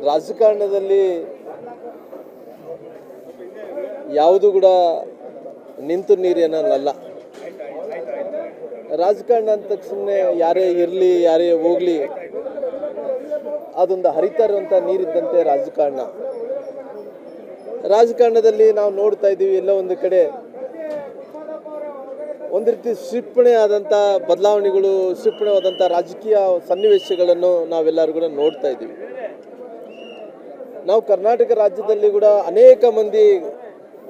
ರಾಜಕಾರಣದಲ್ಲಿ ಯಾವುದು ಕೂಡ ನಿಂತು ನೀರೇನಲ್ಲ. ರಾಜಕಾರಣ ಅಂತ ತಕ್ಷಣ ಯಾರೇ ಇರಲಿ ಯಾರೇ ಹೋಗಲಿ ಅದೊಂದು ಹರಿತಾ ಇರುವಂಥ ನೀರಿದ್ದಂತೆ ರಾಜಕಾರಣ. ರಾಜಕಾರಣದಲ್ಲಿ ನಾವು ನೋಡ್ತಾ ಇದ್ದೀವಿ, ಎಲ್ಲ ಒಂದು ಕಡೆ ಒಂದು ರೀತಿ ಕ್ಷಿಪಣಿ ಆದಂಥ ಬದಲಾವಣೆಗಳು, ಕ್ಷಿಪಣಿ ಆದಂಥ ರಾಜಕೀಯ ಸನ್ನಿವೇಶಗಳನ್ನು ನಾವೆಲ್ಲರೂ ಕೂಡ ನೋಡ್ತಾ ಇದ್ದೀವಿ. ನಾವು ಕರ್ನಾಟಕ ರಾಜ್ಯದಲ್ಲಿ ಕೂಡ ಅನೇಕ ಮಂದಿ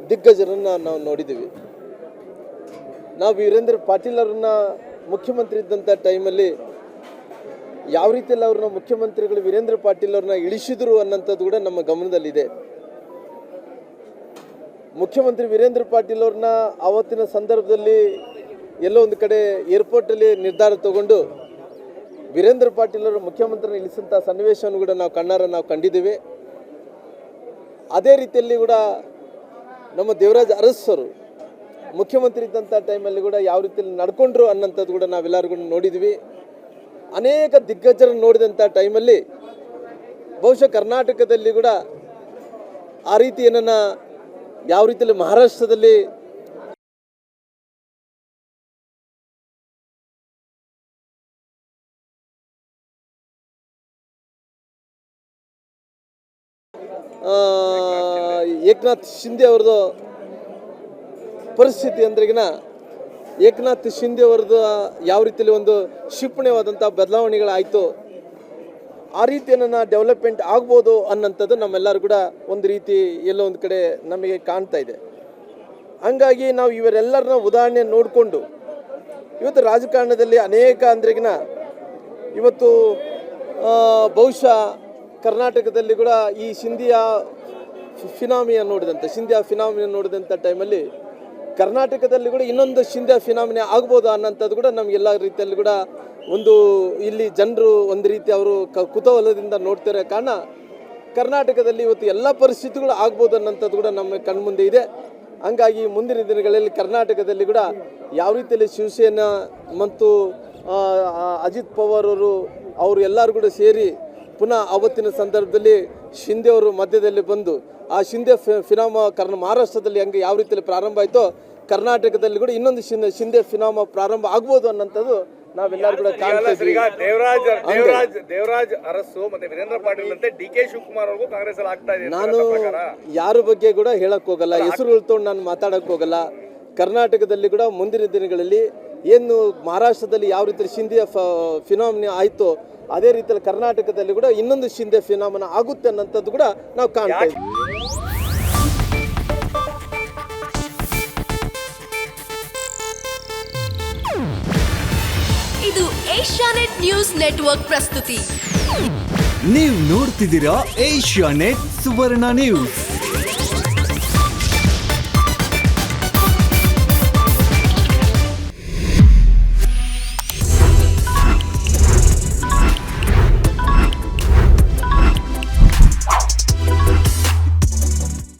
ದಿಗ್ಗಜರನ್ನು ನಾವು ನೋಡಿದ್ದೀವಿ. ನಾವು ವೀರೇಂದ್ರ ಪಾಟೀಲ್ ಅವ್ರನ್ನ ಮುಖ್ಯಮಂತ್ರಿ ಇದ್ದಂಥ ಟೈಮಲ್ಲಿ ಯಾವ ರೀತಿಯಲ್ಲಿ ಅವ್ರನ್ನ ಮುಖ್ಯಮಂತ್ರಿಗಳು ವೀರೇಂದ್ರ ಪಾಟೀಲ್ ಅವ್ರನ್ನ ಇಳಿಸಿದ್ರು ಅನ್ನೋಂಥದ್ದು ಕೂಡ ನಮ್ಮ ಗಮನದಲ್ಲಿದೆ. ಮುಖ್ಯಮಂತ್ರಿ ವೀರೇಂದ್ರ ಪಾಟೀಲ್ ಅವ್ರನ್ನ ಆವತ್ತಿನ ಸಂದರ್ಭದಲ್ಲಿ ಎಲ್ಲೋ ಒಂದು ಕಡೆ ಏರ್ಪೋರ್ಟಲ್ಲಿ ನಿರ್ಧಾರ ತಗೊಂಡು ವೀರೇಂದ್ರ ಪಾಟೀಲ್ ಅವರು ಮುಖ್ಯಮಂತ್ರಿನ ಇಳಿಸಂಥ ಸನ್ನಿವೇಶವನ್ನು ಕೂಡ ನಾವು ಕಂಡಿದ್ದೀವಿ. ಅದೇ ರೀತಿಯಲ್ಲಿ ಕೂಡ ನಮ್ಮ ದೇವರಾಜ್ ಅರಸರು ಮುಖ್ಯಮಂತ್ರಿ ಇದ್ದಂಥ ಟೈಮಲ್ಲಿ ಕೂಡ ಯಾವ ರೀತಿಯಲ್ಲಿ ನಡ್ಕೊಂಡ್ರು ಅನ್ನೋಂಥದ್ದು ಕೂಡ ನಾವೆಲ್ಲರೂ ಕೂಡ ನೋಡಿದ್ವಿ. ಅನೇಕ ದಿಗ್ಗಜರನ್ನು ನೋಡಿದಂಥ ಟೈಮಲ್ಲಿ ಬಹುಶಃ ಕರ್ನಾಟಕದಲ್ಲಿ ಕೂಡ ಆ ರೀತಿ ಏನನ್ನ ಯಾವ ರೀತಿಯಲ್ಲಿ ಮಹಾರಾಷ್ಟ್ರದಲ್ಲಿ ಏಕನಾಥ್ ಶಿಂದೆ ಅವ್ರದ್ದು ಪರಿಸ್ಥಿತಿ ಅಂದ್ರೆಗಿನ ಏಕನಾಥ್ ಶಿಂದೆ ಅವ್ರದ್ದು ಯಾವ ರೀತಿಯಲ್ಲಿ ಒಂದು ಕ್ಷಿಪಣಿಯಾದಂಥ ಬದಲಾವಣೆಗಳಾಯಿತು, ಆ ರೀತಿಯನ್ನು ಡೆವಲಪ್ಮೆಂಟ್ ಆಗ್ಬೋದು ಅನ್ನೋಂಥದ್ದು ನಮ್ಮೆಲ್ಲರೂ ಕೂಡ ಒಂದು ರೀತಿ ಎಲ್ಲೋ ಒಂದು ಕಡೆ ನಮಗೆ ಕಾಣ್ತಾ ಇದೆ. ಹಂಗಾಗಿ ನಾವು ಇವರೆಲ್ಲರನ್ನ ಉದಾಹರಣೆ ನೋಡಿಕೊಂಡು ಇವತ್ತು ರಾಜಕಾರಣದಲ್ಲಿ ಅನೇಕ ಅಂದ್ರೆಗಿನ ಇವತ್ತು ಬಹುಶಃ ಕರ್ನಾಟಕದಲ್ಲಿ ಕೂಡ ಈ ಸಿಂಧಿಯಾ ಫಿನಾಮಿನ ನೋಡಿದಂಥ ಟೈಮಲ್ಲಿ ಕರ್ನಾಟಕದಲ್ಲಿ ಕೂಡ ಇನ್ನೊಂದು ಸಿಂಧಿಯಾ ಫಿನಾಮಿನ ಆಗ್ಬೋದು ಅನ್ನೋಂಥದ್ದು ಕೂಡ ನಮಗೆಲ್ಲ ರೀತಿಯಲ್ಲಿ ಕೂಡ ಒಂದು ಇಲ್ಲಿ ಜನರು ಒಂದು ರೀತಿ ಅವರು ಕುತೂಹಲದಿಂದ ನೋಡ್ತಿರೋ ಕಾರಣ ಕರ್ನಾಟಕದಲ್ಲಿ ಇವತ್ತು ಎಲ್ಲ ಪರಿಸ್ಥಿತಿಗಳು ಆಗ್ಬೋದು ಅನ್ನೋಂಥದ್ದು ಕೂಡ ನಮ್ಮ ಕಣ್ಮುಂದೆ ಇದೆ. ಹಂಗಾಗಿ ಮುಂದಿನ ದಿನಗಳಲ್ಲಿ ಕರ್ನಾಟಕದಲ್ಲಿ ಕೂಡ ಯಾವ ರೀತಿಯಲ್ಲಿ ಶಿವಸೇನಾ ಮತ್ತು ಅಜಿತ್ ಪವಾರ್ ಅವರು ಎಲ್ಲರೂ ಕೂಡ ಸೇರಿ ಪುನಃ ಅವತ್ತಿನ ಸಂದರ್ಭದಲ್ಲಿ ಶಿಂದೆ ಅವರು ಮಧ್ಯದಲ್ಲಿ ಬಂದು ಆ ಶಿಂದೆ ಫಿನಾಮ ಮಹಾರಾಷ್ಟ್ರದಲ್ಲಿ ಹಂಗೆ ಯಾವ ರೀತಿಯಲ್ಲಿ ಪ್ರಾರಂಭ ಆಯಿತೋ ಕರ್ನಾಟಕದಲ್ಲಿ ಕೂಡ ಇನ್ನೊಂದು ಶಿಂದೆ ಫಿನಾಮ ಪ್ರಾರಂಭ ಆಗ್ಬೋದು ಅನ್ನೋಂಥದ್ದು ನಾವೆಲ್ಲರೂ ಕೂಡ ಕಾಣ್ತಾ ಇದ್ದೀವಿ. ದೇವರಾಜ್ ಅರಸು ಮತ್ತೆ ವೀರೇಂದ್ರ ಪಾಟೀಲ್ ಅಂತೆ ಡಿ.ಕೆ. ಶಿವಕುಮಾರ್ ಅವ್ರಿಗೂ ಕಾಂಗ್ರೆಸ್ ಅಲ್ಲಿ ಆಗ್ತಾ ಇದೆ. ನಾನು ಯಾರ ಬಗ್ಗೆ ಕೂಡ ಹೇಳಕ್ ಹೋಗಲ್ಲ, ಹೆಸರು ತೊಗೊಂಡು ನಾನು ಮಾತಾಡಕ್ ಹೋಗಲ್ಲ. ಕರ್ನಾಟಕದಲ್ಲಿ ಕೂಡ ಮುಂದಿನ ದಿನಗಳಲ್ಲಿ ಏನು ಮಹಾರಾಷ್ಟ್ರದಲ್ಲಿ ಯಾವ ರೀತಿ ಶಿಂದೆ ಫಿನಾಮಿನ ಆಯಿತೋ ಅದೇ ರೀತಿಯಲ್ಲಿ ಕರ್ನಾಟಕದಲ್ಲಿ ಕೂಡ ಇನ್ನೊಂದು ಶಿಂದೆ ಫಿನಾಮಿನ ಆಗುತ್ತೆ ಅನ್ನೋಂಥದ್ದು ಕೂಡ ನಾವು ಕಾಣ್ತಾ ಇದ್ದೀವಿ. ಇದು ಏಷ್ಯಾನೆಟ್ ನ್ಯೂಸ್ ನೆಟ್ವರ್ಕ್ ಪ್ರಸ್ತುತಿ. ನೀವು ನೋಡ್ತಿದ್ದೀರಾ ಏಷ್ಯಾನೆಟ್ ಸುವರ್ಣ ನ್ಯೂಸ್.